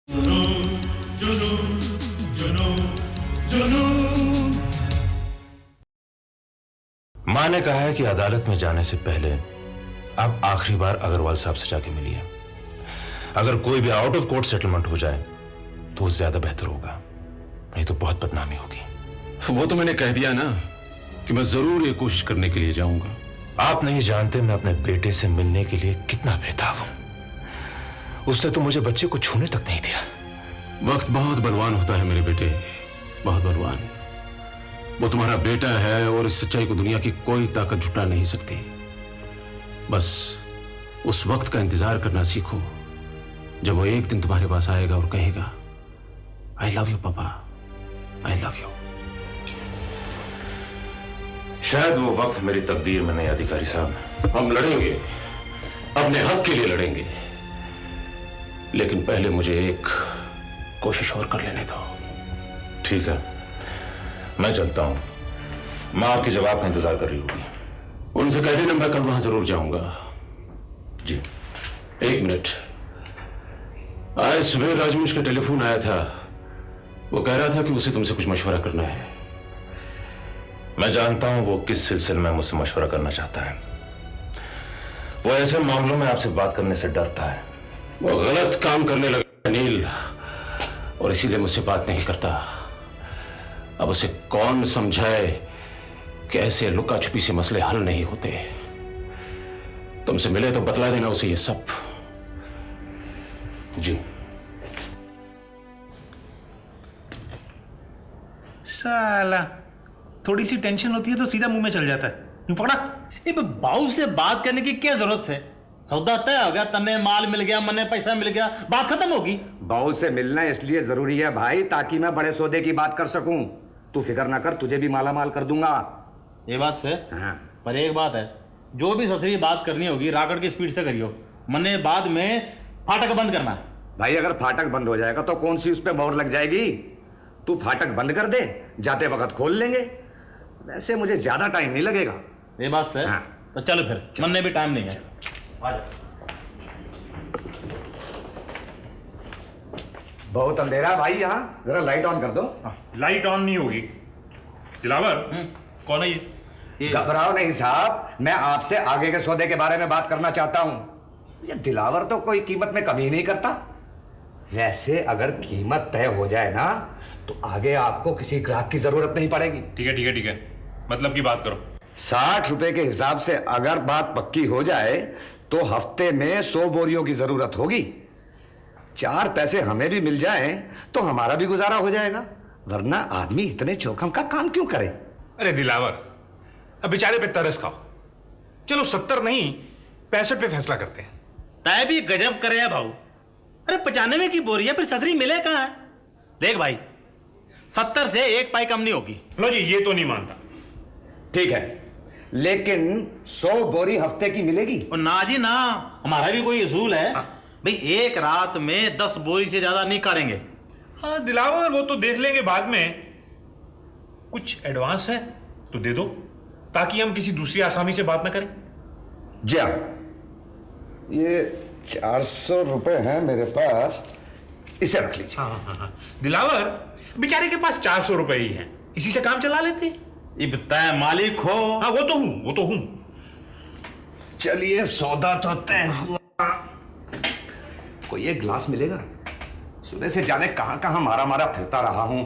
जुनून, जुनून, जुनून, जुनून। माँ ने कहा है कि अदालत में जाने से पहले आप आखिरी बार अग्रवाल साहब से जाके मिलिए। अगर कोई भी आउट ऑफ कोर्ट सेटलमेंट हो जाए तो ज्यादा बेहतर होगा, नहीं तो बहुत बदनामी होगी। वो तो मैंने कह दिया ना कि मैं जरूर ये कोशिश करने के लिए जाऊंगा। आप नहीं जानते मैं अपने बेटे से मिलने के लिए कितना बेताब हूं। उससे तो मुझे बच्चे को छूने तक नहीं दिया। वक्त बहुत बलवान होता है मेरे बेटे, बहुत बलवान। वो तुम्हारा बेटा है और इस सच्चाई को दुनिया की कोई ताकत जुटा नहीं सकती। बस उस वक्त का इंतजार करना सीखो जब वो एक दिन तुम्हारे पास आएगा और कहेगा आई लव यू पापा, आई लव यू। शायद वो वक्त मेरी तकदीर में नहीं। अधिकारी साहब, हम लड़ेंगे, अपने हक के लिए लड़ेंगे, लेकिन पहले मुझे एक कोशिश और कर लेने दो। ठीक है, मैं चलता हूं। मां आपके जवाब का इंतजार कर रही होगी। उनसे कह देना मैं कल वहां जरूर जाऊंगा। जी। एक मिनट, आज सुबह राजवंश का टेलीफोन आया था। वो कह रहा था कि उसे तुमसे कुछ मशवरा करना है। मैं जानता हूं वो किस सिलसिले में मुझसे मशवरा करना चाहता है। वो ऐसे मामलों में आपसे बात करने से डरता है। वो गलत काम करने लगा अनिल, और इसीलिए मुझसे बात नहीं करता। अब उसे कौन समझाए कि ऐसे लुका छुपी से मसले हल नहीं होते। तुमसे मिले तो बतला देना उसे ये सब। जी। साला थोड़ी सी टेंशन होती है तो सीधा मुंह में चल जाता है। यूं पकड़ा। बाबू से बात करने की क्या जरूरत है? सौदा तय हो गया, तन्ने माल मिल गया, मन्ने पैसा मिल गया, बात खत्म होगी। बाबू से मिलना इसलिए जरूरी है भाई ताकि मैं बड़े सौदे की बात कर सकूं। तू फिक्र ना कर, तुझे भी माला माल कर दूंगा। ये बात से हाँ। पर एक बात है, जो भी ससुरी बात करनी होगी राकड़ की स्पीड से करियो। मन्ने बाद में फाटक बंद करना है। भाई अगर फाटक बंद हो जाएगा तो कौन सी उस पर मोहर लग जाएगी? तू फाटक बंद कर दे, जाते वक्त खोल लेंगे। वैसे मुझे ज्यादा टाइम नहीं लगेगा। ये बात से हाँ। तो चलो फिर, मन्ने भी टाइम नहीं है। बहुत अंधेरा है भाई, यहाँ जरा लाइट ऑन कर दो। लाइट ऑन नहीं होगी। दिलावर कौन है ये? घबराओ नहीं साहब, मैं आपसे आगे के सौदे के बारे में बात करना चाहता हूं। ये दिलावर तो कोई कीमत में कमी नहीं करता। वैसे अगर कीमत तय हो जाए ना तो आगे आपको किसी ग्राहक की जरूरत नहीं पड़ेगी। ठीक है ठीक है ठीक है, मतलब की बात करो। 60 रुपए के हिसाब से अगर बात पक्की हो जाए तो हफ्ते में 100 बोरियों की जरूरत होगी। 4 पैसे हमें भी मिल जाएं तो हमारा भी गुजारा हो जाएगा, वरना आदमी इतने जोखम का काम क्यों करे? अरे दिलावर, अब बेचारे पे तरस खाओ। चलो 70 नहीं 65 पे फैसला करते हैं। तय भी गजब करे है भाऊ। अरे 95 की बोरी है, फिर ससुरी मिले कहाँ है? देख भाई, 70 से एक पाई कम नहीं होगी। लो जी, ये तो नहीं मानता। ठीक है, लेकिन 100 बोरी हफ्ते की मिलेगी? और ना जी ना, हमारा भी कोई असूल है भाई, एक रात में 10 बोरी से ज्यादा नहीं काटेंगे। हाँ दिलावर, वो तो देख लेंगे बाद में। कुछ एडवांस है तो दे दो ताकि हम किसी दूसरी आसामी से बात ना करें। जी हाँ, ये 400 रुपए हैं मेरे पास, इसे रख लीजिए। हाँ हाँ हाँ, दिलावर बेचारे के पास 400 रुपए ही हैं, इसी से काम चला लेते हैं। इब तय मालिक हो। हाँ वो तो हूं, वो तो हूं। चलिए, सौदा तो तय हुआ। कोई एक ग्लास मिलेगा? सुबह से जाने कहां कहां मारा मारा फिरता रहा हूं।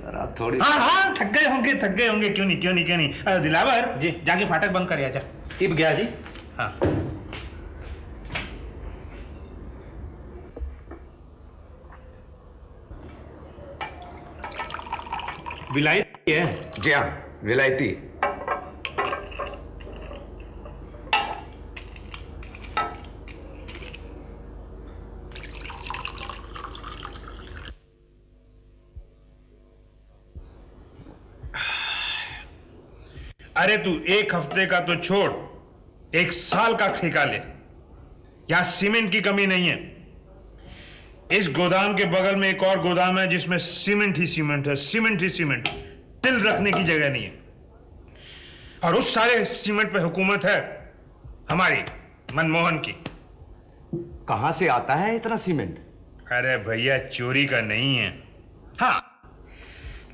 जरा थोड़ी। हाँ हाँ, थक गए होंगे थक गए होंगे। क्यों नहीं क्यों नहीं क्यों नहीं। दिलावर जी, जाके फाटक बंद कर जा। इब गया जी। हाँ। विलायती है? जी हाँ, विलायती। अरे तू एक हफ्ते का तो छोड़, 1 साल का ठेका ले। यहां सीमेंट की कमी नहीं है। इस गोदाम के बगल में एक और गोदाम है जिसमें सीमेंट ही सीमेंट है, सीमेंट ही सीमेंट। तिल रखने की जगह नहीं है। और उस सारे सीमेंट पे हुकूमत है हमारी, मनमोहन की। कहां से आता है इतना सीमेंट? अरे भैया चोरी का नहीं है। हाँ,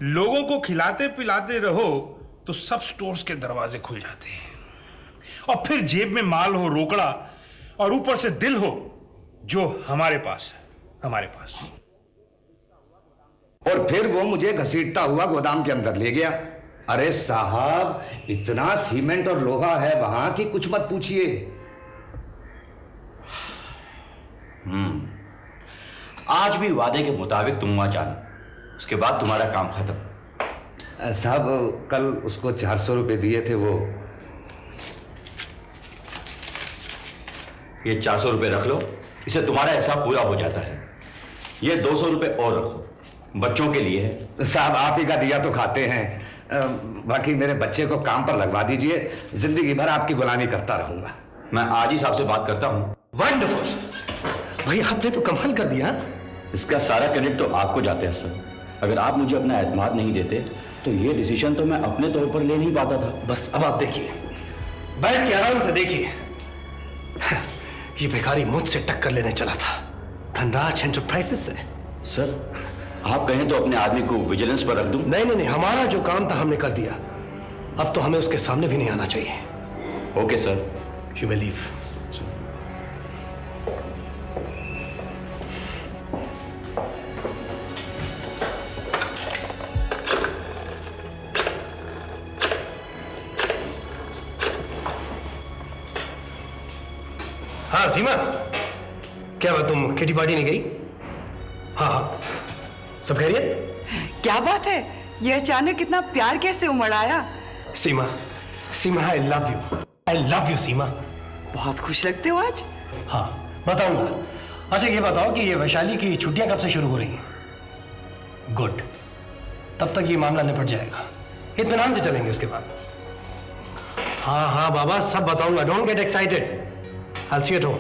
लोगों को खिलाते पिलाते रहो तो सब स्टोर्स के दरवाजे खुल जाते हैं, और फिर जेब में माल हो रोकड़ा और ऊपर से दिल हो, जो हमारे पास है, हमारे पास। और फिर वो मुझे घसीटता हुआ गोदाम के अंदर ले गया। अरे साहब, इतना सीमेंट और लोहा है वहां कि कुछ मत पूछिए। आज भी वादे के मुताबिक तुम वहां जाना, उसके बाद तुम्हारा काम खत्म। साहब, कल उसको 400 रुपए दिए थे, वो ये 400 रुपए रख लो, इससे तुम्हारा हिसाब पूरा हो जाता है। ये 200 रुपए और रखो, बच्चों के लिए है। साहब, आप ही का दिया तो खाते हैं। बाकी मेरे बच्चे को काम पर लगवा दीजिए, जिंदगी भर आपकी गुलामी करता रहूंगा। मैं आज ही साहब से बात करता हूं। वंडरफुल भाई, आपने तो कमाल कर दिया। इसका सारा क्रेडिट तो आपको जाता है सर। अगर आप मुझे अपना एतमाद नहीं देते तो ये डिसीजन तो मैं अपने तौर पर ले नहीं पाता था। बस अब आप देखिए, बैठ के आराम से देखिए। ये भिखारी मुझसे टक्कर लेने चला था धनराज एंटरप्राइजेस से। सर, आप कहें तो अपने आदमी को विजिलेंस पर रख दूं? नहीं, हमारा जो काम था हमने कर दिया। अब तो हमें उसके सामने भी नहीं आना चाहिए। Okay sir, you may leave. हाँ सीमा, क्या बात, तुम किटी पार्टी नहीं गई? हाँ, सब खैरियत? क्या बात है, ये अचानक इतना प्यार कैसे उमड़ आया? सीमा, आई लव यू सीमा। बहुत खुश लगते हो आज। हाँ, बताऊंगा। अच्छा ये बताओ कि ये वैशाली की छुट्टियां कब से शुरू हो रही हैं? गुड, तब तक ये मामला निपट जाएगा, इत्मीनान से चलेंगे उसके बाद। हाँ बाबा, सब बताऊंगा, don't get excited. I'll see you at home.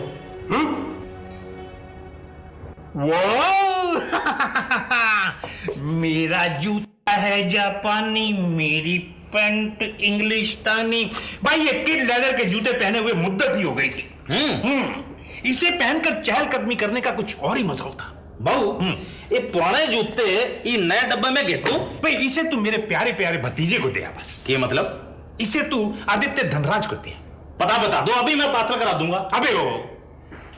मेरा जूता है जापानी, मेरी पैंट इंग्लिशतानी। भाई ये किड लेदर के जूते पहने हुए मुद्दत ही हो गई थी। इसे पहनकर चहलकदमी करने का कुछ और ही मजा होता। बहु ये पुराने जूते ये नए डब्बे में घेतू। भाई इसे तू मेरे प्यारे प्यारे भतीजे को दिया बस। ये मतलब? इसे तू आदित्य धनराज को दिया। पता बता दो, अभी मैं पार्सल करा दूंगा। अबे ओ,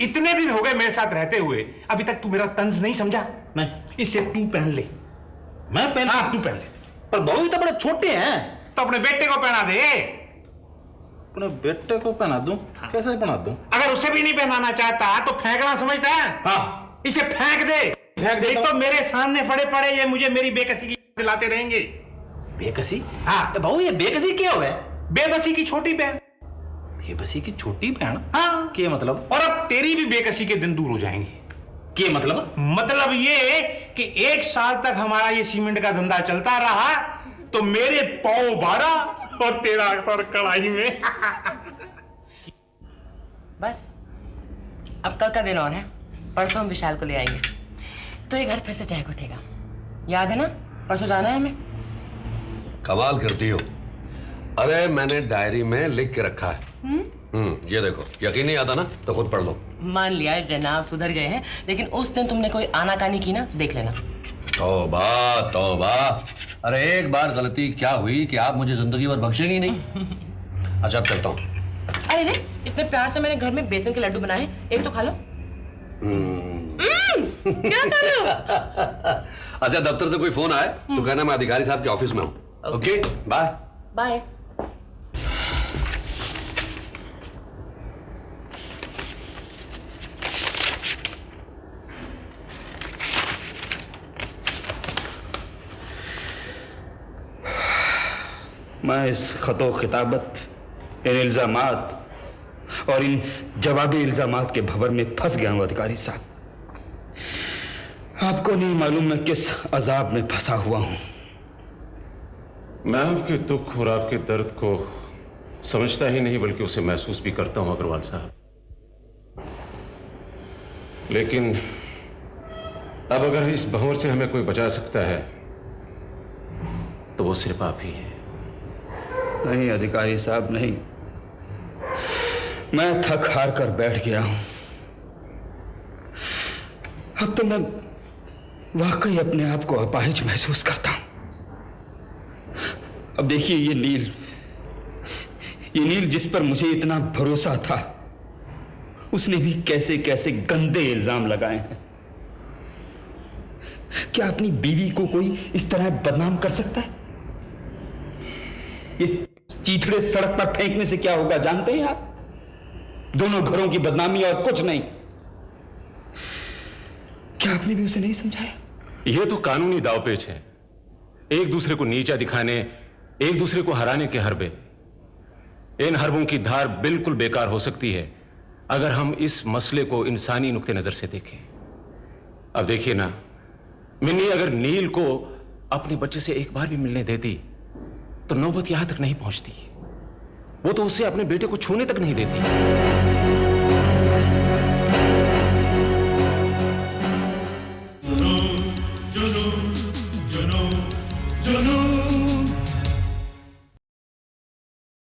इतने दिन हो गए मेरे साथ रहते हुए, अभी तक तू मेरा तंज नहीं समझा? नहीं। इसे तू पहन ले। मैं पहन? हाँ, तू पहन ले। पर बहु ये तो बड़े छोटे हैं। तो अपने बेटे को पहना दे। अपने बेटे को पहना दूं? कैसे पहना दूं? अगर उसे भी नहीं पहनाना चाहता तो फेंकना समझता है? हाँ, इसे फेंक दे। नहीं तो मेरे सामने पड़े पड़े ये मुझे मेरी बेकसी की दिलाते रहेंगे। बेकसी? हाँ। बहु ये बेकसी क्या हुआ? बेबसी की छोटी बहन। बेबसी की छोटी बहन? हाँ। क्या मतलब? और अब तेरी भी बेकसी के दिन दूर हो जाएंगे। क्या मतलब? मतलब ये कि 1 साल तक हमारा ये सीमेंट का धंधा चलता रहा तो मेरे पाँव 12 और तेरा सर कढ़ाई में। बस अब कल का दिन और है, परसों हम विशाल को ले आएंगे तो ये घर फिर से चहक उठेगा। याद है ना, परसों जाना है हमें। कमाल करती हो। अरे मैंने डायरी में लिख के रखा है। ये देखो, यकीन नहीं आता ना तो खुद पढ़ लो। मान लिया जनाब सुधर गए हैं, लेकिन उस दिन तुमने कोई आनाकानी की ना, देख लेना। तौबा तौबा, अरे एक बार गलती क्या हुई कि आप मुझे जिंदगी भर बख्शेंगी नहीं। अच्छा अब चलता हूँ। अरे नहीं, इतने प्यार से मैंने घर में बेसन के लड्डू बनाए, एक तो खा लो। क्या कर रहे हो? अच्छा दफ्तर से कोई फोन आए तो कहना मैं अधिकारी साहब के ऑफिस में हूँ। Okay bye bye. मैं इस खतो खिताबत, इन इल्जामात और इन जवाबी इल्जामात के भंवर में फंस गया हूं अधिकारी साहब। आपको नहीं मालूम मैं किस अजाब में फंसा हुआ हूं। मैं आपके दुख और आपके दर्द को समझता ही नहीं बल्कि उसे महसूस भी करता हूं अग्रवाल साहब। लेकिन अब अगर इस भंवर से हमें कोई बचा सकता है तो वो सिर्फ आप ही हैं। नहीं अधिकारी साहब नहीं, मैं थक हार कर बैठ गया हूं। अब तो मैं वाकई अपने आप को अपाहिज महसूस करता हूं। अब देखिए, ये नील जिस पर मुझे इतना भरोसा था, उसने भी कैसे कैसे गंदे इल्जाम लगाए हैं। क्या अपनी बीवी को कोई इस तरह बदनाम कर सकता है? ये चीथड़े सड़क पर फेंकने से क्या होगा जानते हैं आप? दोनों घरों की बदनामी और कुछ नहीं। क्या आपने भी उसे नहीं समझाया? यह तो कानूनी दावपेच है, एक दूसरे को नीचा दिखाने, एक दूसरे को हराने के हरबे। इन हरबों की धार बिल्कुल बेकार हो सकती है अगर हम इस मसले को इंसानी नुक्ते नजर से देखें। अब देखिए ना, मिन्नी अगर नील को अपने बच्चे से एक बार भी मिलने देती तो नौबत यहां तक नहीं पहुंचती। वो तो उसे अपने बेटे को छूने तक नहीं देती।